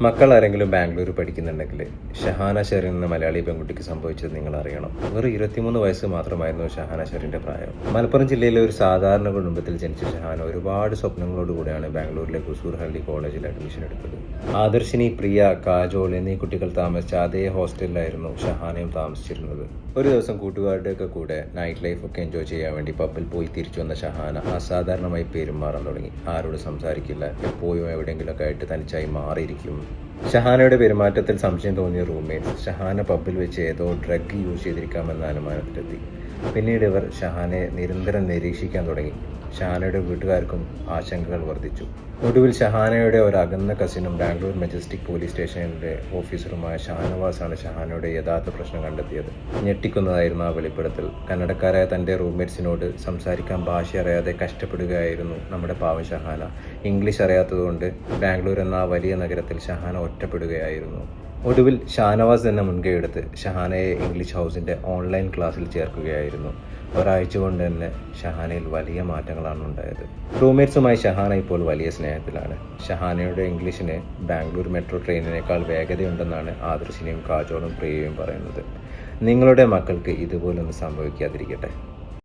മക്കൾ ആരെങ്കിലും ബാംഗ്ലൂർ പഠിക്കുന്നുണ്ടെങ്കിൽ ഷഹാന ഷെറിൻ എന്ന മലയാളി പെൺകുട്ടിക്ക് സംഭവിച്ചത് നിങ്ങൾ അറിയണം. വെറും 23 വയസ്സ് മാത്രമായിരുന്നു ഷഹാന ഷെറിന്റെ പ്രായം. മലപ്പുറം ജില്ലയിലെ ഒരു സാധാരണ കുടുംബത്തിൽ ജനിച്ച ഷഹാന ഒരുപാട് സ്വപ്നങ്ങളോടുകൂടിയാണ് ബാംഗ്ലൂരിലെ കുസൂർഹള്ളി കോളേജിൽ അഡ്മിഷൻ എടുത്തത്. ആദർശിനി, പ്രിയ, കാജോൾ എന്നീ കുട്ടികൾ താമസിച്ച അതേ ഹോസ്റ്റലിലായിരുന്നു ഷഹാനയും താമസിച്ചിരുന്നത്. ഒരു ദിവസം കൂട്ടുകാരുടെയൊക്കെ കൂടെ നൈറ്റ് ലൈഫ് ഒക്കെ എൻജോയ് ചെയ്യാൻ വേണ്ടി പബ്ബിൽ പോയി തിരിച്ചു വന്ന ഷഹാന അസാധാരണമായി പെരുമാറാൻ തുടങ്ങി. ആരോട് സംസാരിക്കില്ല, എപ്പോഴും എവിടെയെങ്കിലുമൊക്കെ ആയിട്ട് തനിച്ചായി മാറിയിരിക്കും. ഷഹാനയുടെ പെരുമാറ്റത്തിൽ സംശയം തോന്നിയ റൂംമേറ്റ്സ് ഷഹാന പബ്ബിൽ വെച്ച് ഏതോ ഡ്രഗ് യൂസ് ചെയ്തിരിക്കാമെന്ന അനുമാനത്തിലെത്തി. പിന്നീട് ഇവർ ഷഹാനയെ നിരന്തരം നിരീക്ഷിക്കാൻ തുടങ്ങി. ഷഹാനയുടെ വീട്ടുകാർക്കും ആശങ്കകൾ വർദ്ധിച്ചു. ഒടുവിൽ ഷഹാനയുടെ ഒരു അകന്ന കസിനും ബാംഗ്ലൂർ മെജസ്റ്റിക് പോലീസ് സ്റ്റേഷനിലെ ഓഫീസറുമായ ഷാനവാസാണ് ഷഹാനയുടെ യഥാർത്ഥ പ്രശ്നം കണ്ടെത്തിയത്. ഞെട്ടിക്കുന്നതായിരുന്നു ആ വെളിപ്പെടുത്തൽ. കന്നഡക്കാരായ തൻ്റെ റൂംമേറ്റ്സിനോട് സംസാരിക്കാൻ ഭാഷ അറിയാതെ കഷ്ടപ്പെടുകയായിരുന്നു നമ്മുടെ പാവം ഷഹാന. ഇംഗ്ലീഷ് അറിയാത്തതുകൊണ്ട് ബാംഗ്ലൂർ എന്ന ആ വലിയ നഗരത്തിൽ ഷഹാന ഒറ്റപ്പെടുകയായിരുന്നു. ഒടുവിൽ ഷാനവാസ് തന്നെ മുൻകൈ എടുത്ത് ഷഹാനയെ ഇംഗ്ലീഷ് ഹൗസിൻ്റെ ഓൺലൈൻ ക്ലാസ്സിൽ ചേർക്കുകയായിരുന്നു. ഒരാഴ്ച കൊണ്ട് തന്നെ ഷഹാനയിൽ വലിയ മാറ്റങ്ങളാണ് ഉണ്ടായത്. റൂംമേറ്റ്സുമായി ഷഹാന ഇപ്പോൾ വലിയ സ്നേഹത്തിലാണ്. ഷഹാനയുടെ ഇംഗ്ലീഷിന് ബാംഗ്ലൂർ മെട്രോ ട്രെയിനിനേക്കാൾ വേഗതയുണ്ടെന്നാണ് ആദർശിനിയും കാജോളും പ്രിയയും പറയുന്നത്. നിങ്ങളുടെ മക്കൾക്ക് ഇതുപോലൊന്നും സംഭവിക്കാതിരിക്കട്ടെ.